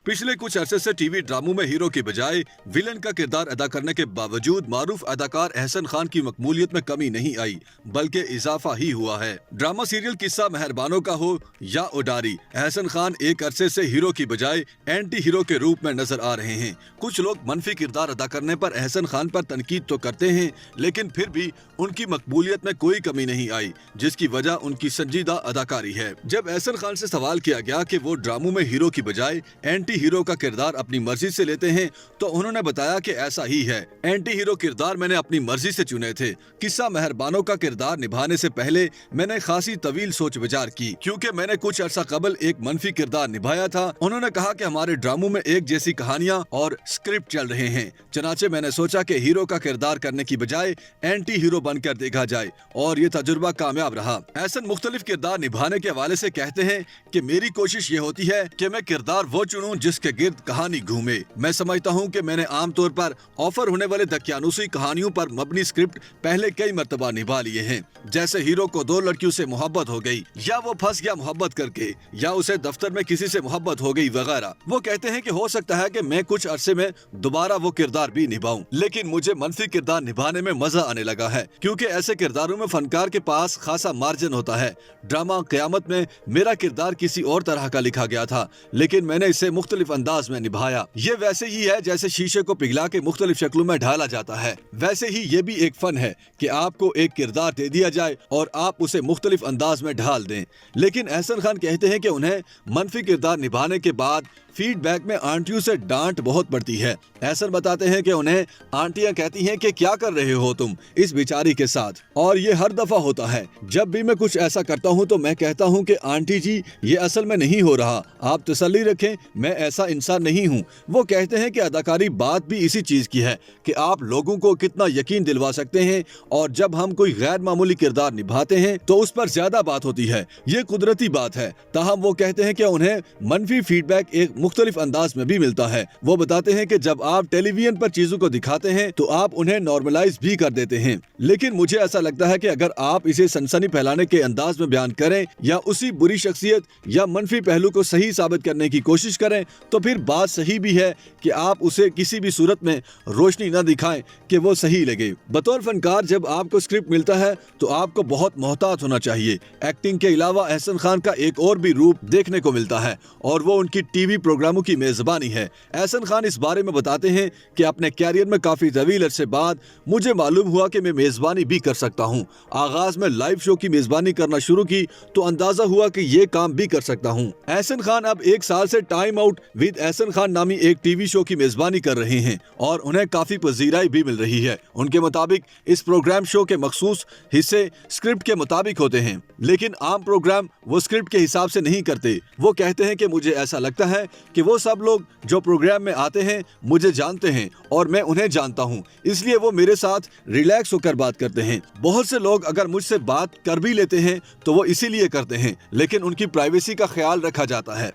पिछले कुछ अरसे से टीवी ड्रामों में हीरो की बजाय विलन का किरदार अदा करने के बावजूद मारूफ अदाकार एहसन खान की मकबूलियत में कमी नहीं आई, बल्कि इजाफा ही हुआ है। ड्रामा सीरियल किस्सा मेहरबानों का हो या उडारी, एहसन खान एक अरसे से हीरो की बजाय एंटी हीरो के रूप में नजर आ रहे हैं। कुछ लोग मनफी किरदार अदा करने पर एहसन खान पर तनकीद तो करते हैं, लेकिन फिर भी उनकी मकबूलियत में कोई कमी नहीं आई, जिसकी वजह उनकी संजीदा अदाकारी है। जब एहसन खान से सवाल किया गया कि वो ड्रामों में हीरो की बजाय एंटी हीरो का किरदार अपनी मर्जी से लेते हैं, तो उन्होंने बताया कि ऐसा ही है। एंटी हीरो किरदार मैंने अपनी मर्जी से चुने थे। किस्सा मेहरबानों का किरदार निभाने से पहले मैंने खासी तवील सोच विचार की, क्योंकि मैंने कुछ अरसा कबल एक मनफी किरदार निभाया था। उन्होंने कहा कि हमारे ड्रामों में एक जैसी कहानियां और स्क्रिप्ट चल रहे हैं, चनाचे मैंने सोचा कि हीरो का किरदार करने की बजाय एंटी हीरो बनकर देखा जाए, और ये तजुर्बा कामयाब रहा। एहसन मुख्तलिफ किरदार निभाने के हवाले से कहते हैं कि मेरी कोशिश ये होती है कि मैं किरदार वो चुनूं जिसके गिर्द कहानी घूमे। मैं समझता हूं कि मैंने आमतौर पर ऑफर होने वाले दकियानूसी कहानियों पर मबनी स्क्रिप्ट पहले कई मर्तबा निभा लिए हैं, जैसे हीरो को दो लड़कियों से मोहब्बत हो गई, या वो फंस गया मोहब्बत करके, या उसे दफ्तर में किसी से मोहब्बत हो गई वगैरह। वो कहते हैं कि हो सकता है कि मैं कुछ अरसे में दोबारा वो किरदार भी निभाऊं, लेकिन मुझे मनफी किरदार निभाने में मजा आने लगा है, क्योंकि ऐसे किरदारों में फनकार के पास खासा मार्जिन होता है। ड्रामा क़यामत में मेरा किरदार किसी और तरह का लिखा गया था, लेकिन मैंने इसे मुख्तलिफ अंदाज में निभाया। ये वैसे ही है जैसे शीशे को पिघला के मुख्तलिफ शक्लों में ढाला जाता है। वैसे ही ये भी एक फन है कि आपको एक किरदार दे दिया जाए और आप उसे मुख्तलिफ अंदाज में ढाल दें। लेकिन एहसन खान कहते हैं कि उन्हें मनफी किरदार निभाने के बाद फीडबैक में आंटियों से डांट बहुत पड़ती है। एहसन बताते हैं कि उन्हें आंटियां कहती हैं कि क्या कर रहे हो तुम इस बेचारी के साथ, और ये हर दफा होता है। जब भी मैं कुछ ऐसा करता हूं तो मैं कहता हूं कि आंटी जी ये असल में नहीं हो रहा, आप तसल्ली रखें, मैं ऐसा इंसान नहीं हूं। वो कहते हैं कि अदाकारी बात भी इसी चीज की है कि आप लोगों को कितना यकीन दिलवा सकते हैं, और जब हम कोई गैर मामूली किरदार निभाते हैं तो उस पर ज्यादा बात होती है। ये कुदरती बात है। ताहम वो कहते हैं कि उन्हें मनफी फीडबैक एक मुख्तलिफ अंदाज में भी मिलता है। वो बताते हैं कि जब आप टेलीविजन पर चीजों को दिखाते हैं तो आप उन्हें नॉर्मलाइज भी कर देते हैं, लेकिन मुझे ऐसा लगता है कि अगर आप इसे सनसनी फैलाने के अंदाज में बयान करें या उसी बुरी शख्सियत या मनफी पहलू को सही साबित करने की कोशिश करें, तो फिर बात सही भी है कि आप उसे किसी भी सूरत में रोशनी न दिखाएं कि वो सही लगे। बतौर फनकार जब आपको स्क्रिप्ट मिलता है तो आपको बहुत मोहतात होना चाहिए। एक्टिंग के अलावा एहसन खान का एक और भी रूप देखने को मिलता है, और वो उनकी टीवी प्रोग्रामों की मेजबानी है। एहसन खान इस बारे में बताते हैं कि अपने कैरियर में काफी तवील अरसे बाद मुझे मालूम हुआ कि मैं मेजबानी भी कर सकता हूं। आगाज में लाइव शो की मेजबानी करना शुरू की तो अंदाजा हुआ कि ये काम भी कर सकता हूं। एहसन खान अब 1 साल से time out with Ehsan Khan नामी एक टीवी शो की मेजबानी कर रहे हैं, और उन्हें काफी पजीराई भी मिल रही है। उनके मुताबिक इस प्रोग्राम शो के मखसूस हिस्से स्क्रिप्ट के मुताबिक होते हैं, लेकिन आम प्रोग्राम वो स्क्रिप्ट के हिसाब से नहीं करते। वो कहते हैं कि मुझे ऐसा लगता है कि वो सब लोग जो प्रोग्राम में आते हैं मुझे जानते हैं और मैं उन्हें जानता हूं, इसलिए वो मेरे साथ रिलैक्स होकर बात करते हैं। बहुत से लोग अगर मुझसे बात कर भी लेते हैं तो वो इसीलिए करते हैं, लेकिन उनकी प्राइवेसी का ख्याल रखा जाता है।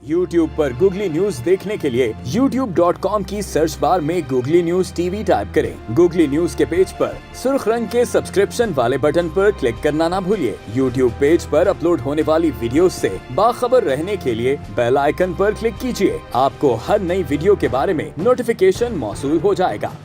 YouTube पर गूगली न्यूज देखने के लिए youtube.com की सर्च बार में गूगली न्यूज टीवी टाइप करें। गूगली न्यूज के पेज पर सुर्ख रंग के सब्सक्रिप्शन वाले बटन पर क्लिक करना ना भूलिए। YouTube पेज पर अपलोड होने वाली वीडियोस से बाखबर रहने के लिए बेल आइकन पर क्लिक कीजिए। आपको हर नई वीडियो के बारे में नोटिफिकेशन मौसूल हो जाएगा।